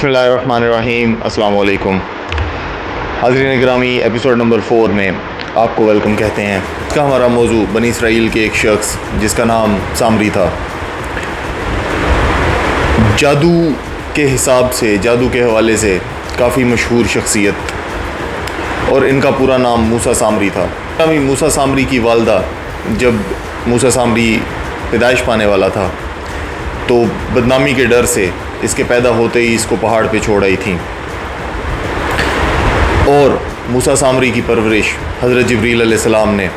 बिस्मिल्लाहिर्रहमानिर्रहीम। अस्सलाम वालेकुम। हाज़रीन ग्रामी, एपिसोड नंबर 4 में आपको वेलकम कहते हैं। इसका हमारा मौजू बनी इसराइल के एक शख्स जिसका नाम सामरी था। जादू के हिसाब से, जादू के हवाले से काफ़ी मशहूर शख्सियत, और इनका पूरा नाम मूसा सामरी था। मूसा सामरी की वालदा, जब मूसा सामरी पैदाइश पाने वाला था तो बदनामी के डर से इसके पैदा होते ही इसको पहाड़ पे छोड़ आई थी। और मूसा सामरी की परवरिश हज़रत जिब्रील अलैहिस्सलाम ने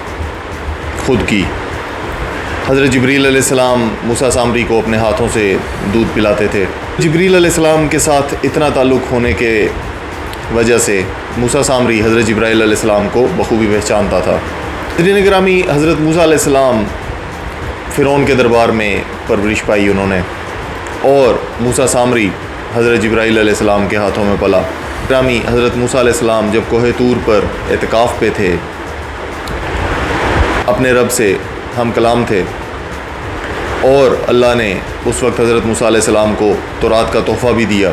ख़ुद की। हज़रत जिब्रील अलैहिस्सलाम मूसा सामरी को अपने हाथों से दूध पिलाते थे। जिब्रील अलैहिस्सलाम के साथ इतना ताल्लुक़ होने के वजह से मूसा सामरी हज़रत जिब्राइल अलैहिस्सलाम को बखूबी पहचानता था। हाज़रीन ग्रामी, हज़रत मूसा अलैहिस्सलाम फ़िरौन के दरबार में परवरिश पाई उन्होंने, और मूसा सामरी हज़रत जिब्राइल अलैहिस्सलाम के हाथों में पला। ग्रामी, हज़रत मूसा अलैहिस्सलाम जब कोहे तूर पर एतिकाफ़ पे थे, अपने रब से हम कलाम थे, और अल्लाह ने उस वक्त हज़रत मूसा अलैहिस्सलाम को तौरात का तोहफ़ा भी दिया।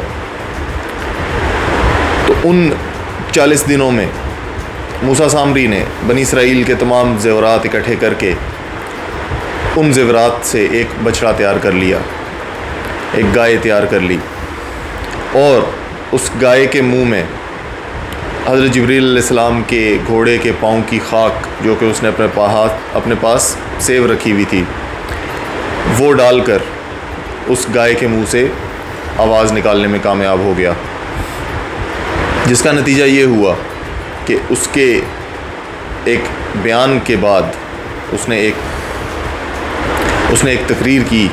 तो उन 40 दिनों में मूसा सामरी ने बनी इसराइल के तमाम ज़ेवरात इकट्ठे करके उन ज़ेवरात से एक बछड़ा तैयार कर लिया, एक गाय तैयार कर ली, और उस गाय के मुंह में हज़रत जिब्रील अलैहिस्सलाम के घोड़े के पाँव की खाक, जो कि उसने अपने पास सेव रखी हुई थी, वो डालकर उस गाय के मुंह से आवाज़ निकालने में कामयाब हो गया। जिसका नतीजा ये हुआ कि उसके एक बयान के बाद उसने एक तकरीर की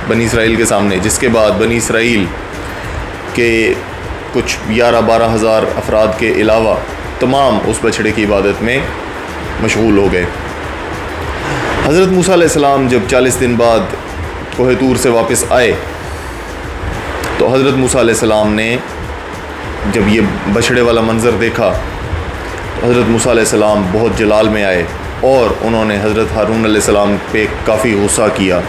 बनी इसराइल के सामने, जिसके बाद बनी इसराइल के कुछ 11-12 हज़ार अफराद के अलावा तमाम उस बछड़े की इबादत में मशगूल हो गए। हज़रत मूसा अलैहिस्सलाम जब 40 दिन बाद कोहे तूर से वापस आए तो हज़रत मूसा अलैहिस्सलाम ने जब ये बछड़े वाला मंज़र देखा तो हज़रत मूसा अलैहिस्सलाम बहुत जलाल में आए, और उन्होंने हज़रत हारून अलैहिस्सलाम पे काफ़ी गुस्सा किया।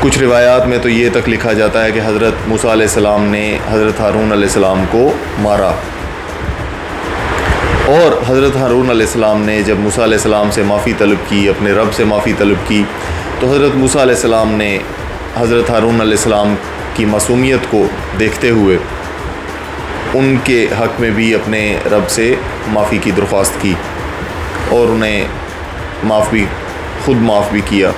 कुछ रिवायात में तो ये तक लिखा जाता है कि हज़रत मूसा अलैहिस्सलाम ने हज़रत हारून अलैहिस्सलाम को मारा। और हज़रत हारून अलैहिस्सलाम ने जब मूसा अलैहिस्सलाम से माफ़ी तलब की, अपने रब से माफ़ी तलब की, तो हज़रत मूसा अलैहिस्सलाम ने हज़रत हारून अलैहिस्सलाम की मासूमियत को देखते हुए उनके हक़ में भी अपने रब से माफ़ी की दरख्वास्त की, और उन्हें ख़ुद माफ़ भी किया।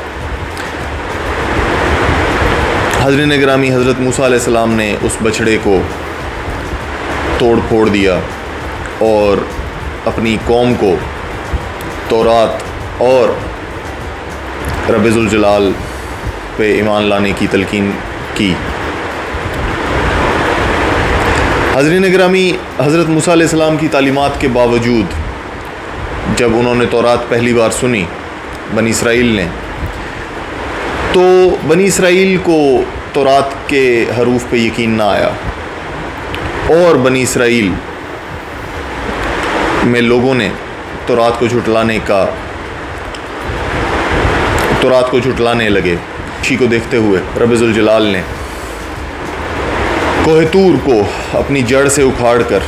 हाज़रीन ग्रामी, हज़रत मूसा अलैहिस्सलाम ने उस बछड़े को तोड़ फोड़ दिया और अपनी कौम को तौरात और रब ज़ुल जलाल पे ईमान लाने की तलकीन की। हाज़रीन ग्रामी, हज़रत मूसा अलैहिस्सलाम की तालीमात के बावजूद जब उन्होंने तौरात पहली बार सुनी बनी इसराइल ने, तो बनी इसराइल को तौरात के हरूफ पे यकीन ना आया, और बनी इसराइल में लोगों ने तौरात को झुटलाने लगे। इसी को देखते हुए रब ज़ुल जलाल ने कोहे तूर को अपनी जड़ से उखाड़ कर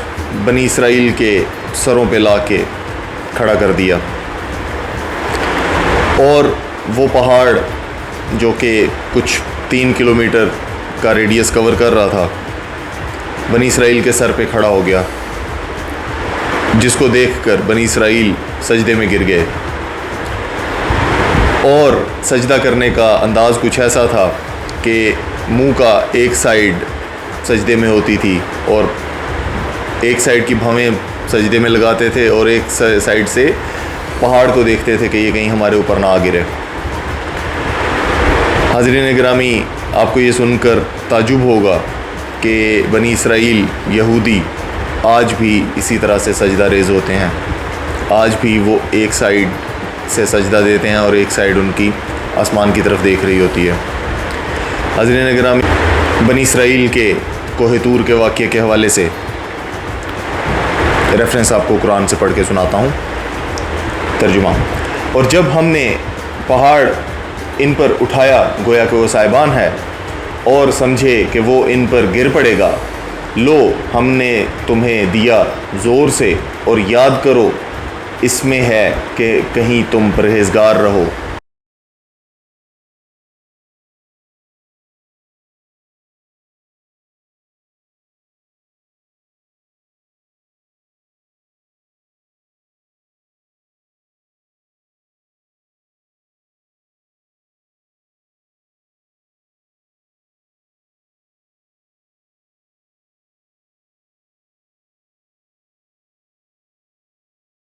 बनी इसराइल के सरों पे ला के खड़ा कर दिया, और वो पहाड़ जो कि कुछ 3 किलोमीटर का रेडियस कवर कर रहा था, बनी इसराइल के सर पे खड़ा हो गया, जिसको देखकर बनी इसराइल सजदे में गिर गए। और सजदा करने का अंदाज़ कुछ ऐसा था कि मुंह का एक साइड सजदे में होती थी, और एक साइड की भवें सजदे में लगाते थे, और एक साइड से पहाड़ को देखते थे कि ये कहीं हमारे ऊपर ना आ गिरे। हाज़रीन ग्रामी, आपको ये सुनकर ताजुब होगा कि बनी इसराइल यहूदी आज भी इसी तरह से सजदा रेज़ होते हैं। आज भी वो एक साइड से सजदा देते हैं और एक साइड उनकी आसमान की तरफ देख रही होती है। हाज़रीन ग्रामी, बनी इसराइल के कोहे तूर के वाक़ये के हवाले से रेफरेंस आपको कुरान से पढ़ के सुनाता हूँ, तर्जुमा। और जब हमने पहाड़ इन पर उठाया, गोया कि वो साहिबान है, और समझे कि वो इन पर गिर पड़ेगा, لو ہم نے تمہیں دیا زور سے، اور یاد کرو اس میں ہے کہ کہیں تم پرہیزگار رہو۔